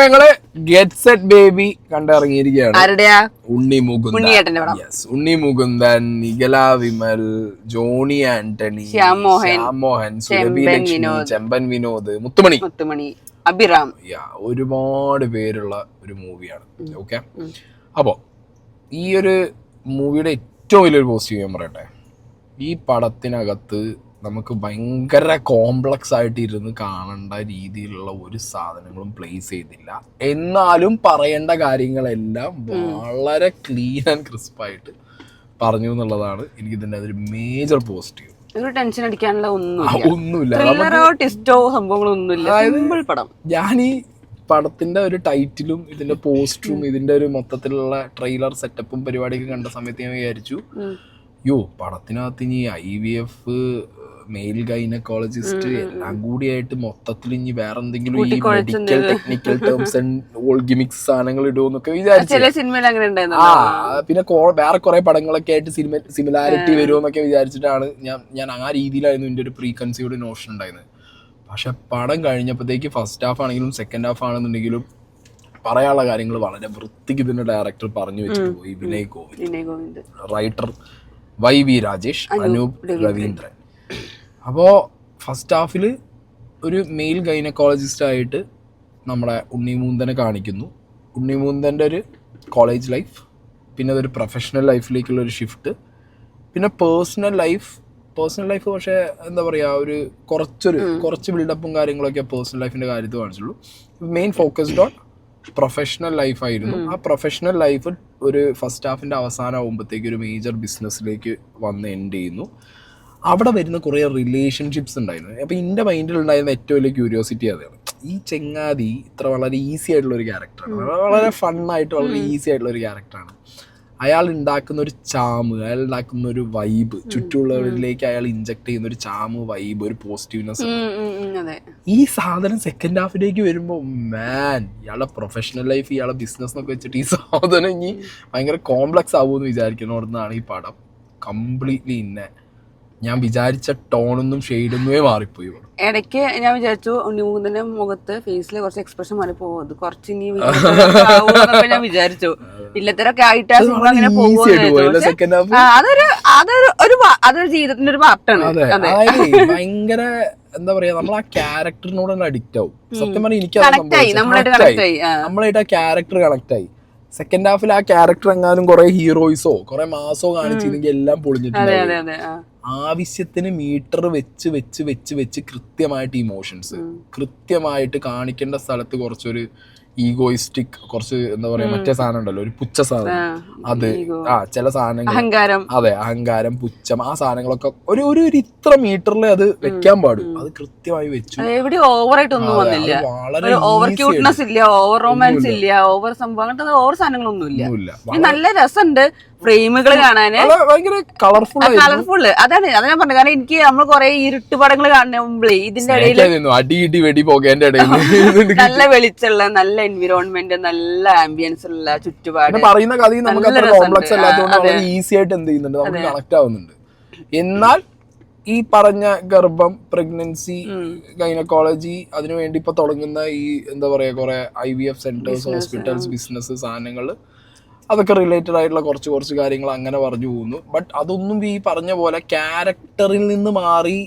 ഞങ്ങള് get set baby കണ്ടിറങ്ങിയിരിക്കുകയാണ്. Unni Mukundan, Nikhila Vimal, Johny Antony, Shyam Mohan, Surabhi Lakshmi, ചെമ്പൻ വിനോദ്, മുത്തുമണി, അഭിറാം, ഒരുപാട് പേരുള്ള ഒരു മൂവിയാണ്. ഓക്കെ, അപ്പോ ഈ ഒരു മൂവിയുടെ ഏറ്റവും വലിയൊരു പോസിറ്റീവ് ഞാൻ പറയട്ടെ, ഈ പടത്തിനകത്ത് നമുക്ക് ഭയങ്കര കോംപ്ലക്സ് ആയിട്ട് ഇരുന്ന് കാണേണ്ട രീതിയിലുള്ള ഒരു സാധനങ്ങളും പ്ലേസ് ചെയ്തില്ല. എന്നാലും പറയേണ്ട കാര്യങ്ങളെല്ലാം വളരെ ക്ലീൻ ആൻഡ് ക്രിസ്പായിട്ട് പറഞ്ഞു എന്നുള്ളതാണ് എനിക്ക് ഇതിൻ്റെ അതൊരു മേജർ പോസിറ്റീവ്. ടെൻഷൻ അടിക്കാനുള്ള ഒന്നുമില്ല. ഞാൻ ഈ പടത്തിന്റെ ഒരു ടൈറ്റിലും ഇതിന്റെ പോസ്റ്ററും ഇതിന്റെ ഒരു മൊത്തത്തിലുള്ള ട്രെയിലർ സെറ്റപ്പും പരിപാടിയൊക്കെ കണ്ട സമയത്ത് ഞാൻ വിചാരിച്ചു, പടത്തിനകത്ത് ഇനി IVF, മെയിൽ ഗൈനക്കോളജിസ്റ്റ് എല്ലാം കൂടിയായിട്ട് മൊത്തത്തിൽ ഇനി വേറെ എന്തെങ്കിലും ഈ medical technical terms and gimmicks സാധനങ്ങൾ ഇടുമെന്നൊക്കെ വിചാരിച്ചു. പിന്നെ വേറെ കുറെ പടങ്ങളൊക്കെ ആയിട്ട് സിമിലാരിറ്റി വരുമെന്നൊക്കെ വിചാരിച്ചിട്ടാണ് ഞാൻ ആ രീതിയിലായിരുന്നു എൻ്റെ ഒരു പ്രീ കൺസീവ്ഡ് നോഷൻ ഉണ്ടായിരുന്നത്. പക്ഷെ പടം കഴിഞ്ഞപ്പോഴത്തേക്ക് ഫസ്റ്റ് ഹാഫ് ആണെങ്കിലും സെക്കൻഡ് ഹാഫ് ആണെന്നുണ്ടെങ്കിലും പറയാനുള്ള കാര്യങ്ങൾ വളരെ വൃത്തിക്ക് ഇതിന്റെ ഡയറക്ടർ പറഞ്ഞു വെച്ചിട്ട് പോയി. Vinay Govind, writer YV Rajesh, Anoop Raveendran. അപ്പോൾ ഫസ്റ്റ് ഹാഫിൽ ഒരു മെയിൽ ഗൈനക്കോളജിസ്റ്റ് ആയിട്ട് നമ്മുടെ ഉണ്ണിമൂന്തനെ കാണിക്കുന്നു. ഉണ്ണിമൂന്തൻ്റെ ഒരു കോളേജ് ലൈഫ്, പിന്നെ അതൊരു പ്രൊഫഷണൽ ലൈഫിലേക്കുള്ള ഒരു ഷിഫ്റ്റ്, പിന്നെ പേഴ്സണൽ ലൈഫ് പക്ഷേ എന്താ പറയുക, ഒരു കുറച്ച് ബിൽഡപ്പും കാര്യങ്ങളൊക്കെ പേഴ്സണൽ ലൈഫിൻ്റെ കാര്യത്തിൽ കാണിച്ചുള്ളൂ. മെയിൻ ഫോക്കസ്ഡ് ഓൺ പ്രൊഫഷണൽ ലൈഫായിരുന്നു. ആ പ്രൊഫഷണൽ ലൈഫ് ഒരു ഫസ്റ്റ് ഹാഫിൻ്റെ അവസാനം ആകുമ്പോഴത്തേക്ക് ഒരു മേജർ ബിസിനസ്സിലേക്ക് വന്ന് എൻഡ് ചെയ്യുന്നു. അവിടെ വരുന്ന കുറേ റിലേഷൻഷിപ്സ് ഉണ്ടായിരുന്നു. അപ്പോൾ എൻ്റെ മൈൻഡിൽ ഉണ്ടായിരുന്ന ഏറ്റവും വലിയ ക്യൂരിയോസിറ്റി അതാണ്. ഈ ചെങ്ങാതി ഇത്ര വളരെ ഈസി ആയിട്ടുള്ളൊരു ക്യാരക്ടറാണ്, വളരെ ഫണ്ണായിട്ട് വളരെ ഈസി ആയിട്ടുള്ളൊരു ക്യാരക്ടറാണ്. അയാൾ ഉണ്ടാക്കുന്ന ഒരു ചാമ്, അയാൾ ഉണ്ടാക്കുന്ന ഒരു വൈബ്, ചുറ്റുമുള്ളവരിലേക്ക് അയാൾ ഇൻജക്ട് ചെയ്യുന്ന ഒരു ചാമ്, വൈബ്, ഒരു പോസിറ്റീവ്നെസ്, ഈ സാധനം സെക്കൻഡ് ഹാഫിലേക്ക് വരുമ്പോൾ ഇയാളുടെ പ്രൊഫഷണൽ ലൈഫ്, ഇയാളുടെ ബിസിനസ് എന്നൊക്കെ വെച്ചിട്ട് ഈ സാധനം ഇനി ഭയങ്കര കോംപ്ലക്സ് ആവുമെന്ന് വിചാരിക്കുന്നോടന്നാണ് ഈ പടം കംപ്ലീറ്റ്ലി ഞാൻ വിചാരിച്ച ടോണൊന്നും ഷെയ്ഡൊന്നുമേ മാറിപ്പോയി. ഇടയ്ക്ക് ഞാൻ വിചാരിച്ചു ഉണ്ണിമുകുന്ദന്റെ മുഖത്ത് ഫേസിൽ കുറച്ച് എക്സ്പ്രഷൻ മാറി പോകും, കുറച്ച് ഇനി ഞാൻ വിചാരിച്ചു ഇല്ലത്തരൊക്കെ ആയിട്ട് അങ്ങനെ പോകും. അതൊരു ജീവിതത്തിന്റെ ഒരു പാർട്ടാണ്. ഭയങ്കര എന്താ പറയാ, നമ്മൾ ആ ക്യാരക്ടറിനോട് തന്നെ അഡിക്റ്റ് ആവും. സത്യം പറഞ്ഞാൽ എനിക്ക് നമ്മളായിട്ട് ആ ക്യാരക്ടർ കണക്ട് ആയി. സെക്കൻഡ് ഹാഫിൽ ആ ക്യാരക്ടർ എങ്ങാനും കുറെ ഹീറോയിസോ കുറെ മാസോ കാണിച്ചിരുന്നെങ്കിൽ എല്ലാം പൊളിഞ്ഞിട്ടുണ്ട്. ആവശ്യത്തിന് മീറ്റർ വെച്ച് വെച്ച് വെച്ച് വെച്ച് കൃത്യമായിട്ട് ഇമോഷൻസ് കൃത്യമായിട്ട് കാണിക്കേണ്ട സ്ഥലത്ത് കുറച്ചൊരു ഈഗോയിസ്റ്റിക്, കുറച്ച് എന്താ പറയാ, മറ്റേ സാധനം ഉണ്ടല്ലോ, ഒരു പുച്ഛ സാധനം, അത് ചില സാധനങ്ങൾ, അഹങ്കാരം, പുച്ഛം, ആ സാധനങ്ങളൊക്കെ ഒരു ഇത്ര മീറ്ററിൽ അത് വെക്കാൻ പാടും. അത് കൃത്യമായി വെച്ചു. ഓവർ ക്യൂട്ട്നെസ് ഇല്ല, ഓവർ റൊമാൻസ് ഇല്ല, ഓവർ സംഭവം അങ്ങനത്തെ ഓവർ സാധനങ്ങളൊന്നും ഇല്ല. നല്ല രസമുണ്ട് ഫ്രെയിമുകൾ കാണാന്, കളർഫുൾ. അതാണ് ഞാൻ പറഞ്ഞത്. കാരണം എനിക്ക് നമ്മൾ കുറെ ഇരുട്ട് പടങ്ങൾ കാണുമ്പോഴേ ഇതിന്റെ ഇടയിൽ നല്ല വെളിച്ചുള്ള, നല്ല എൻവിറോൺമെന്റ്, നല്ല ആംബിയൻസ് ഉള്ള ചുറ്റുപാട് പറയുന്ന കഥയും നമുക്ക് അത്ര കോംപ്ലക്സ് അല്ലാത്തതുകൊണ്ട് ഈസി ആയിട്ട് എന്ത് ചെയ്യുന്നുണ്ട്, നമുക്ക് കണക്ട് ആവുന്നുണ്ട്. എന്നാൽ ഈ പറഞ്ഞ ഗർഭം, പ്രഗ്നൻസി, ഗൈനക്കോളജി, അതിനുവേണ്ടി ഇപ്പൊ തുടങ്ങുന്ന ഈ എന്താ പറയാ കുറെ IVF സെന്റേഴ്സ്, ഹോസ്പിറ്റൽസ്, ബിസിനസ് സാധനങ്ങൾ, അതൊക്കെ റിലേറ്റഡ് ആയിട്ടുള്ള കുറച്ച് കാര്യങ്ങൾ അങ്ങനെ പറഞ്ഞു പോകുന്നു. ബട്ട് അതൊന്നും ഈ പറഞ്ഞ പോലെ ക്യാരക്ടറിൽ നിന്ന് മാറി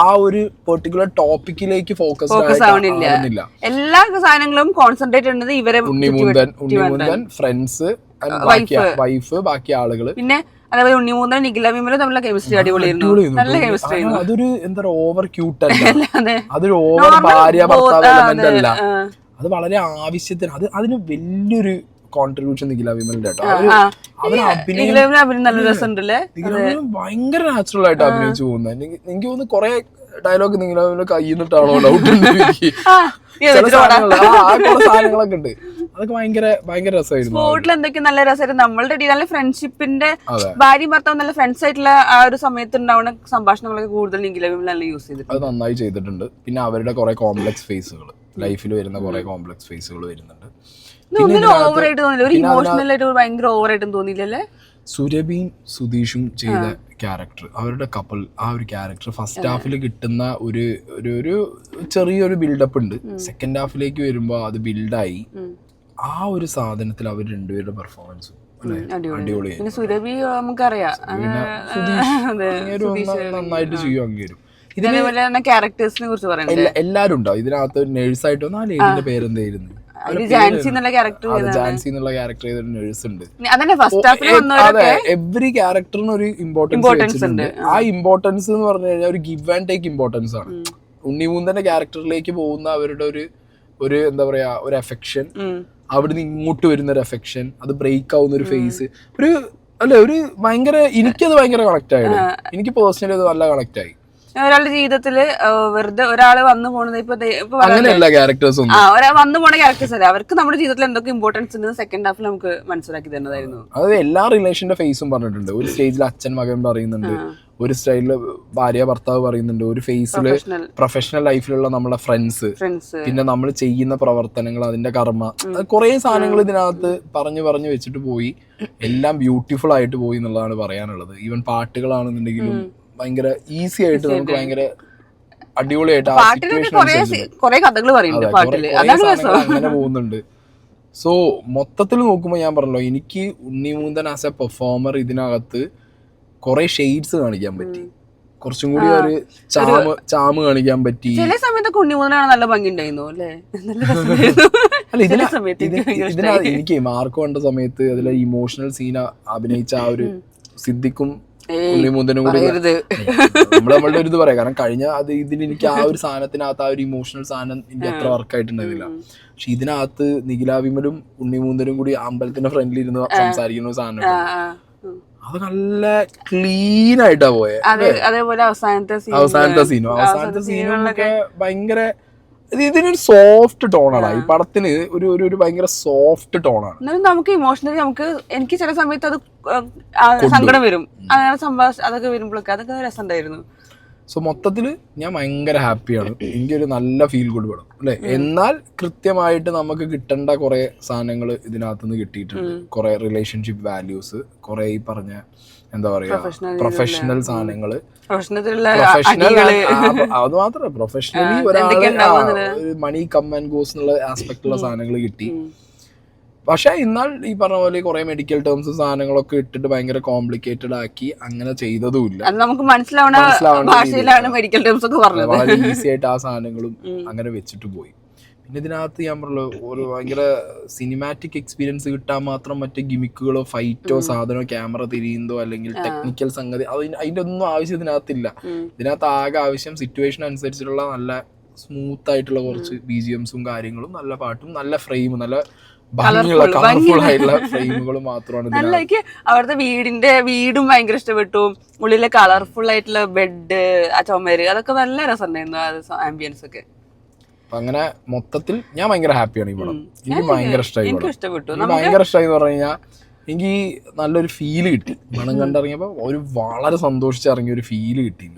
ആ ഒരു പെർട്ടിക്കുലർ ടോപ്പിക്കിലേക്ക് ഫോക്കസ് ആവുന്നില്ല. എല്ലാ സാധനങ്ങളും കോൺസെൻട്രേറ്റ് ചെയ്യുന്നത് ഇവരെ ഉണ്ണിമുന്തൻ, ഫ്രണ്ട്സ്, വൈഫ്, ബാക്കി ആളുകള്. പിന്നെ അതേപോലെ ഉണ്ണിമുകുന്ദൻ, നിഖില വിമലും തമ്മിലുള്ള കെമിസ്ട്രി അടിപൊളിയായിരുന്നു. നല്ല കെമിസ്ട്രി. അതൊരു എന്താ പറയുക, ഓവർ ക്യൂട്ട് അല്ല, അതൊരു ഓവർ ഭാര്യ ഭർത്താവ് എലമെന്റ് അല്ല. അത് വളരെ ആവശ്യത്തിന്, അതിന് വലിയൊരു കോൺട്രിബ്യൂഷൻ നിഖില വിമലിന്റെ ഭയങ്കര നാച്ചുറൽ ആയിട്ട് അഭിനയിച്ചു പോകുന്നത്. എനിക്ക് തോന്നുന്നു കുറെ ഡയലോഗ് നിഖില വിമലിന്റെ കയ്യിൽ നിന്നിട്ടാണോ ഡൗട്ട് ഉണ്ട്. സാധനങ്ങളൊക്കെ ഉണ്ട്, അതൊക്കെ ഭയങ്കര രസമായിരുന്നു. സ്പോർട്ടിൽ എന്തൊക്കെ നല്ല രസമായിരുന്നു. നമ്മളുടെ നല്ല ഫ്രണ്ട്ഷിപ്പിന്റെ, ഭാര്യ ഭർത്താവ് നല്ല ഫ്രണ്ട്സ് ആയിട്ടുള്ള ആ ഒരു സമയത്ത് ഉണ്ടാവുന്ന സംഭാഷണങ്ങളൊക്കെ കൂടുതൽ നിഖില വിമൽ നല്ല യൂസ് ചെയ്തിട്ടുണ്ട്. അത് നന്നായി ചെയ്തിട്ടുണ്ട്. പിന്നെ അവരുടെ കുറെ കോംപ്ലക്സ് ഫേസുകൾ, ലൈഫിൽ വരുന്ന കുറെ കോംപ്ലക്സ് ഫേസുകൾ വരുന്നുണ്ട്. സുരഭിയും സുധീഷും ചെയ്ത ക്യാരക്ടർ, അവരുടെ കപ്പിൾ, ആ ഒരു ക്യാരക്ടർ ഫസ്റ്റ് ഹാഫിൽ കിട്ടുന്ന ഒരു ഒരു ചെറിയൊരു ബിൽഡപ്പ് ഉണ്ട്. സെക്കൻഡ് ഹാഫിലേക്ക് വരുമ്പോൾ അത് ബിൽഡായി. ആ ഒരു സാധനത്തിൽ അവർ രണ്ടുപേരുടെ പെർഫോമൻസും അടിപൊളിയായി. സുരഭി നമുക്കറിയാം നന്നായിട്ട് ചെയ്യും. അങ്ങേരും ക്യാരക്ടേഴ്സിനെ കുറിച്ച് പറയുന്നത് എല്ലാരും ഉണ്ടാവും ഇതിനകത്ത്. നേഴ്സായിട്ട് വന്ന ആ ലേഡിന്റെ പേരെന്തായിരുന്നു? ജാൻസി എന്നുള്ള ക്യാരക്ടർ ജാൻസി എന്നുള്ള ക്യാരക്ടർ ചെയ്തൊരു നേഴ്സ് ഉണ്ട്. അതെ, എവറി ക്യാരക്ടറിന് ഒരു ഇമ്പോർട്ടൻസ് ഉണ്ട്. ആ ഇമ്പോർട്ടൻസ് എന്ന് പറഞ്ഞു കഴിഞ്ഞാൽ ഒരു ഗിവ് ആൻഡ് ടേക്ക് ഇമ്പോർട്ടൻസ് ആണ്. ഉണ്ണിമൂന്തന്റെ ക്യാരക്ടറിലേക്ക് പോകുന്ന അവരുടെ ഒരു എന്താ പറയാ ഒരു അഫെക്ഷൻ, അവിടുന്ന് ഇങ്ങോട്ട് വരുന്ന ഒരു അഫെക്ഷൻ, അത് ബ്രേക്ക് ആവുന്ന ഒരു ഫേസ്, ഒരു ഭയങ്കര, എനിക്കത് ഭയങ്കര കണക്ട് ആയിരുന്നു. എനിക്ക് പേഴ്സണലി അത് നല്ല കണക്ട് ആയി. ഒരാളുടെ ജീവിതത്തില് വെറുതെ ഒരാള് വന്നു പോണത് ഇപ്പൊ അങ്ങനെയല്ല ക്യാരക്ടേഴ്സ് വന്നു പോണ ക്യാരക്ടേഴ്സ് അല്ല, അവർക്ക് നമ്മുടെ ജീവിതത്തിൽ എന്തൊക്കെ ഇമ്പോർട്ടൻസ് ഉണ്ട് സെക്കൻഡ് ഹാഫിൽ നമുക്ക് മനസ്സിലാക്കി തരുന്നതായിരുന്നു. അത് എല്ലാ റിലേഷന്റെ ഫേസും പറഞ്ഞിട്ടുണ്ട്. ഒരു സ്റ്റേജിൽ അച്ഛൻ മകൻ പറയുന്നുണ്ട്, ഒരു സ്റ്റൈലില് ഭാര്യ ഭർത്താവ് പറയുന്നുണ്ട്, ഒരു ഫേസില് പ്രൊഫഷണൽ ലൈഫിലുള്ള നമ്മളെ ഫ്രണ്ട്സ്, പിന്നെ നമ്മൾ ചെയ്യുന്ന പ്രവർത്തനങ്ങൾ, അതിന്റെ കർമ്മ, കുറെ സാധനങ്ങൾ ഇതിനകത്ത് പറഞ്ഞു വെച്ചിട്ട് പോയി. എല്ലാം ബ്യൂട്ടിഫുൾ ആയിട്ട് പോയി എന്നുള്ളതാണ് പറയാനുള്ളത്. ഈവൻ പാട്ടുകളാണെന്നുണ്ടെങ്കിലും ഭയങ്കര ഈസി ആയിട്ട് നമുക്ക് ഭയങ്കര അടിപൊളിയായിട്ട് അങ്ങനെ പോകുന്നുണ്ട്. സോ മൊത്തത്തിൽ നോക്കുമ്പോൾ ഞാൻ പറഞ്ഞല്ലോ, എനിക്ക് ഉണ്ണിമൂന്തൻ ആസ് എ പെർഫോമർ ഇതിനകത്ത് കുറെ ഷെയ്ഡ്സ് കാണിക്കാൻ പറ്റി. കുറച്ചും കൂടി ഒരു ചാമ് കാണിക്കാൻ പറ്റി. ചില സമയത്തൊക്കെ ഉണ്ണിമൂന്തനാണ് നല്ല ഭംഗി ഉണ്ടായിരുന്നു അല്ലേ? അല്ല എനിക്ക് മാർക്ക് കണ്ട സമയത്ത് അതിലെ ഇമോഷണൽ സീൻ അഭിനയിച്ച ആ ഒരു സിദ്ദിഖും ഉണ്ണിമൂന്തനും കൂടി നമ്മളുടെ ഒരു ഇത് പറയാം. കാരണം കഴിഞ്ഞ ഇതിന് എനിക്ക് ആ ഒരു സാധനത്തിനകത്ത് ആ ഒരു ഇമോഷണൽ സാധനം എനിക്ക് അത്ര വർക്കായിട്ടുണ്ടായിരുന്നില്ല. പക്ഷെ ഇതിനകത്ത് നിഖില വിമലും ഉണ്ണിമൂന്തനും കൂടി അമ്പലത്തിന്റെ ഫ്രണ്ടിൽ ഇരുന്ന് സംസാരിക്കുന്ന സാധനം, അത് നല്ല ക്ലീൻ ആയിട്ടാ പോയെ. അതേപോലെ അവസാനത്തെ സീനും ഒക്കെ ഭയങ്കര, ഇതിനൊരു സോഫ്റ്റ് ടോണാണ് ഈ പടത്തിന്. ഒരു ഭയങ്കര സോഫ്റ്റ് ടോണാണ്. നമുക്ക് ഇമോഷണലി എനിക്ക് ചില സമയത്ത് അത് സങ്കടം വരും. അങ്ങനെ അതൊക്കെ വരുമ്പോഴൊക്കെ അതൊക്കെ രസമുണ്ടായിരുന്നു. സോ മൊത്തത്തില് ഞാൻ ഭയങ്കര ഹാപ്പിയാണ്. എനിക്കൊരു നല്ല ഫീൽ ഗുഡ് പടം അല്ലെ. എന്നാൽ കൃത്യമായിട്ട് നമുക്ക് കിട്ടേണ്ട കുറെ സാധനങ്ങൾ ഇതിനകത്തുനിന്ന് കിട്ടിയിട്ടുണ്ട്. കുറെ റിലേഷൻഷിപ്പ് വാല്യൂസ്, കുറെ ഈ പറഞ്ഞ എന്താ പറയാ പ്രൊഫഷണൽ സാധനങ്ങള്, അത് മാത്രമല്ല പ്രൊഫഷണലി ഒരാള് മണി കം ആൻഡ് ഗോസ് എന്നുള്ള ആസ്പെക്ടുള്ള സാധനങ്ങൾ കിട്ടി. പക്ഷെ എന്നാൽ ഈ പറഞ്ഞ പോലെ കുറെ മെഡിക്കൽ ടേംസ് സാധനങ്ങളൊക്കെ ഇട്ടിട്ട് ഭയങ്കര കോംപ്ലിക്കേറ്റഡ് ആക്കി അങ്ങനെ ചെയ്തതുമില്ല. നമുക്ക് മനസ്സിലാവുന്ന ഭാഷയിലാണ് മെഡിക്കൽ ടേംസ് ഒക്കെ പറഞ്ഞത്. വളരെ ഈസി ആയിട്ട് ആ സാധനങ്ങളും അങ്ങനെ വെച്ചിട്ട് പോയി. പിന്നെ ഇതിനകത്ത് ഞാൻ പറഞ്ഞല്ലോ ഒരു ഭയങ്കര സിനിമാറ്റിക് എക്സ്പീരിയൻസ് കിട്ടാൻ മാത്രം മറ്റേ ഗിമിക്കുകളോ ഫൈറ്റോ സാധനമോ ക്യാമറ തിരിയുന്നതോ അല്ലെങ്കിൽ ടെക്നിക്കൽ സംഗതി അതിന്റെ ഒന്നും ആവശ്യം ഇതിനകത്തില്ല. ഇതിനകത്ത് ആകെ ആവശ്യം സിറ്റുവേഷൻ അനുസരിച്ചിട്ടുള്ള നല്ല സ്മൂത്ത് ആയിട്ടുള്ള കുറച്ച് BGMസും കാര്യങ്ങളും, നല്ല പാട്ടും, നല്ല ഫ്രെയിം, നല്ല ഭംഗിയുള്ള കളർഫുൾ ആയിട്ടുള്ള ഫ്രെയിമുകൾ മാത്രമാണ്. അവിടുത്തെ വീടും ഭയങ്കര ഇഷ്ടപ്പെട്ടു. ഉള്ളിലെ കളർഫുൾ ആയിട്ടുള്ള ബെഡ്, ആ ചുമര്, അതൊക്കെ നല്ല രസമുണ്ടായിരുന്നു ആംബിയൻസ് ഒക്കെ. അങ്ങനെ മൊത്തത്തിൽ ഞാൻ ഭയങ്കര ഹാപ്പിയാണ് ഈ പടം. എനിക്ക് ഭയങ്കര ഇഷ്ടമായി. ഭയങ്കര ഇഷ്ടമായി എന്ന് പറഞ്ഞു കഴിഞ്ഞാൽ എനിക്ക് നല്ലൊരു ഫീല് കിട്ടി. പടം കണ്ടിറങ്ങിയപ്പോ വളരെ സന്തോഷിച്ചിറങ്ങിയ ഒരു ഫീല് കിട്ടി.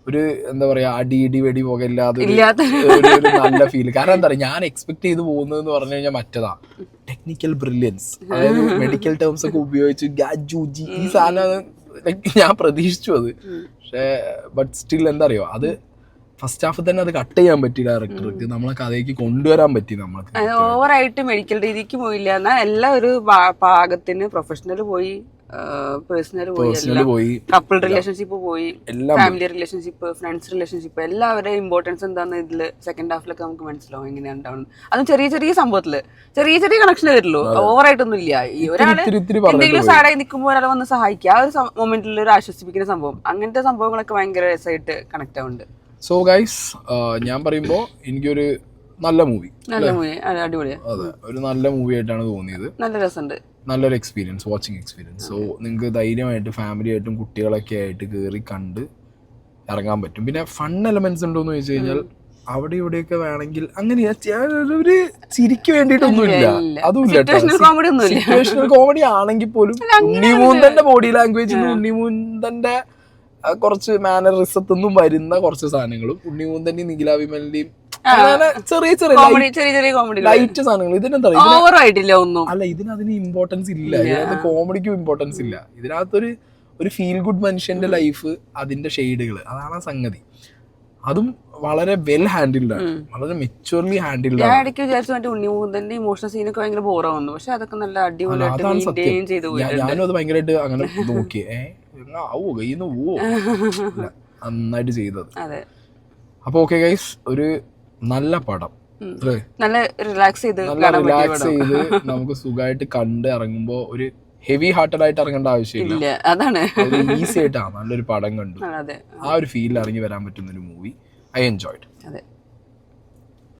ഒരു എന്താ പറയാ അടി വെടി പോകയില്ലാതെ ഒരു നല്ല ഫീൽ. കാരണം എന്താ പറയാ, ഞാൻ എക്സ്പെക്ട് ചെയ്ത് പോകുന്നതെന്ന് പറഞ്ഞു കഴിഞ്ഞാൽ മറ്റേതാ ടെക്നിക്കൽ ബ്രില്യൻസ്, അതായത് മെഡിക്കൽ ടേംസ് ഒക്കെ ഉപയോഗിച്ച് ഗാജൂജി ഈ സാധനം ഞാൻ പ്രതീക്ഷിച്ചു അത്. പക്ഷേ ബട്ട് സ്റ്റിൽ എന്താ അറിയോ, അത് ഫസ്റ്റ് ഹാഫ് തന്നെ അത് കട്ട് ചെയ്യാൻ പറ്റി ഡയറക്ടർക്ക്, നമ്മളെ കഥയ്ക്ക് കൊണ്ടുവരാൻ പറ്റി. നമ്മൾക്ക് ഓവറായിട്ട് മെഡിക്കൽ രീതിക്ക് പോയില്ല, എന്നാൽ എല്ലാം ഒരു പാകത്തിന് പ്രൊഫഷണൽ പോയി, പേഴ്സണൽ പോയി, കപ്പിൾ റിലേഷൻഷിപ്പ് പോയി, ഫാമിലി റിലേഷൻഷിപ്പ്, ഫ്രണ്ട്സ് റിലേഷൻഷിപ്പ്, എല്ലാവരുടെയും ഇമ്പോർട്ടൻസ് എന്താന്ന് ഇതില് സെക്കൻഡ് ഹാഫിലൊക്കെ നമുക്ക് മനസ്സിലാവും എങ്ങനെയാണ് ഉണ്ടാവുന്നത്. അതും ചെറിയ സംഭവത്തില് ചെറിയ കണക്ഷൻ വരുള്ളൂ, ഓവറായിട്ടൊന്നും ഇല്ല. ഒരാള് എന്തെങ്കിലും സാഡായി നിൽക്കുമ്പോൾ ഒരാളെ വന്ന് സഹായിക്കുക, ആ ഒരു മൊമെന്റിൽ ഒരു ആശ്വസിപ്പിക്കുന്ന സംഭവം, അങ്ങനത്തെ സംഭവങ്ങളൊക്കെ ഭയങ്കര രസമായിട്ട് കണക്ട് ആവുന്നുണ്ട്. സോ ഗൈസ്, ഞാൻ പറയുമ്പോ എനിക്കൊരു നല്ല മൂവി, അടിപൊളിയാണ്. അതെ, ഒരു നല്ല മൂവി ആയിട്ടാണ് തോന്നിയത്. നല്ല രസമുണ്ട്, നല്ലൊരു എക്സ്പീരിയൻസ്, വാച്ചിങ് എക്സ്പീരിയൻസ്. സോ നിങ്ങൾക്ക് ധൈര്യമായിട്ട് ഫാമിലി ആയിട്ടും കുട്ടികളൊക്കെ ആയിട്ട് കയറി കണ്ട് ഇറങ്ങാൻ പറ്റും. പിന്നെ ഫൺ എലമെന്റ്സ് ഉണ്ടോന്ന് ചോദിച്ചു കഴിഞ്ഞാൽ അവിടെ ഇവിടെയൊക്കെ വേണമെങ്കിൽ അങ്ങനെ ഒരു ചിരിക്ക് വേണ്ടിയിട്ടൊന്നുമില്ല, അതുമില്ല. സിറ്റുവേഷണൽ കോമഡി ആണെങ്കിൽ പോലും ഉണ്ണിമൂന്തന്റെ ബോഡി ലാംഗ്വേജിൽ ഉണ്ണിമൂന്തന്റെ കുറച്ച് മാനറിസത്തൊന്നും വരുന്ന കുറച്ച് സാധനങ്ങളും, ഉണ്ണിമൂന്തന്റെയും നിഖില വിമലിന്റെയും അങ്ങനെ ചെറിയ ചെറിയ കോമഡി, ചെറിയ ചെറിയ കോമഡി, ലൈറ്റ് സാധനങ്ങൾ. ഇതിനെന്താ ഓവർ ആയിട്ടില്ല ഒന്നും. അല്ല, അതിന് ഇമ്പോർട്ടൻസ് ഇല്ല. ഇതിനകത്ത് കോമഡിക്കും ഇമ്പോർട്ടൻസ് ഇല്ല. ഇതിനകത്തൊരു ഫീൽ ഗുഡ് മനുഷ്യന്റെ ലൈഫ്, അതിന്റെ ഷെയ്ഡുകൾ, അതാണ് സംഗതി. അതും വളരെ വെൽ ഹാൻഡിൽഡ് ആണ്, വളരെ മെച്ചുവർലി ഹാൻഡിൽഡ് ഞാൻ ആണ്. ഇടയ്ക്ക് വിചാരിച്ചു മറ്റേ ഉണ്ണിമുകുന്ദന്റെ ഇമോഷണൽ സീനൊക്കെ ഭയങ്കര ബോറാവുന്നു, പക്ഷെ അതൊക്കെ നല്ല അടിപൊളിയായിട്ട് അതാണ് മെയിൻറ്റെയിൻ സത്യം. ചെയ്ത് ഞാനും അത് ഭയങ്കരമായിട്ട് അങ്ങനെ നോക്കി, ആവോ കയ്യിന്ന് പോവോ, നന്നായിട്ട് ചെയ്തത്. അതെ. അപ്പൊ ഓക്കെ ഗൈസ്, ഒരു നല്ല പടം, നല്ല റിലാക്സ് ചെയ്ത് നമുക്ക് സുഖമായിട്ട് കണ്ട് ഇറങ്ങുമ്പോ ഒരു ഹെവി ഹാർട്ടഡ് ആയിട്ട് ഇറങ്ങേണ്ട ആവശ്യമില്ല. അതാണ് ഈസി ആയിട്ടാണ് നല്ലൊരു പടം കണ്ടു. ആ ഒരു ഫീലിൽ ഇറങ്ങി വരാൻ പറ്റുന്ന ഒരു മൂവി. I enjoyed.